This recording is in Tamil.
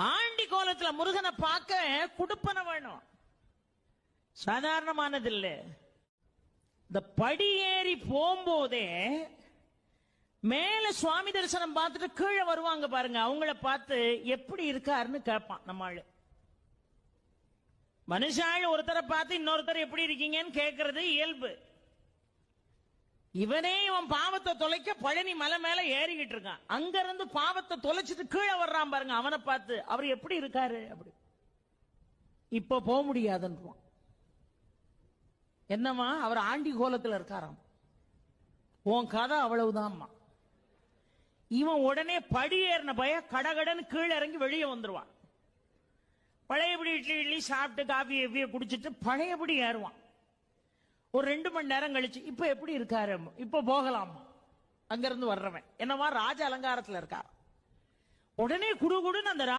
ஆண்டி கோலத்துல முருகனை பார்க்க குடுப்பன வேணும், சாதாரணமானது இல்ல. இந்த படி ஏறி போகும்போதே மேல சுவாமி தரிசனம் பார்த்துட்டு கீழே வருவாங்க பாருங்க, அவங்கள பார்த்து எப்படி இருக்காருன்னு கேட்பான் நம்ம ஆளு. மனுஷாள் ஒருத்தரை பார்த்து இன்னொருத்தர் எப்படி இருக்கீங்கன்னு கேட்கறது இயல்பு. இவனே இவன் பாவத்தை தொலைக்க பழனி மலை மேல ஏறிக்கிட்டு இருக்கான், அங்க இருந்து பாவத்தை தொலைச்சிட்டு கீழே வர்றான் பாருங்க, அவனை பார்த்து அவர் எப்படி இருக்காரு அப்படி. இப்ப போக முடியாதுன்றான். என்னமா அவர் ஆண்டி கோலத்தில் இருக்காராம், உன் கதை அவ்வளவுதான். இவன் உடனே படி ஏறின பய கடகடன்னு கீழே இறங்கி வெளியே வந்துருவான். பழையபடி இட்லி சாப்பிட்டு காஃபி குடிச்சிட்டு பழையபடி ஏறுவான். ஒரு 2 மணி நேரம் கழிச்சு இப்ப எப்படி இருக்காரு, இப்ப போகலாம். அங்கிருந்து வர்றவன் என்னவா ராஜ அலங்காரத்துல இருக்கார். உடனே குடுகுடுன்னு அந்த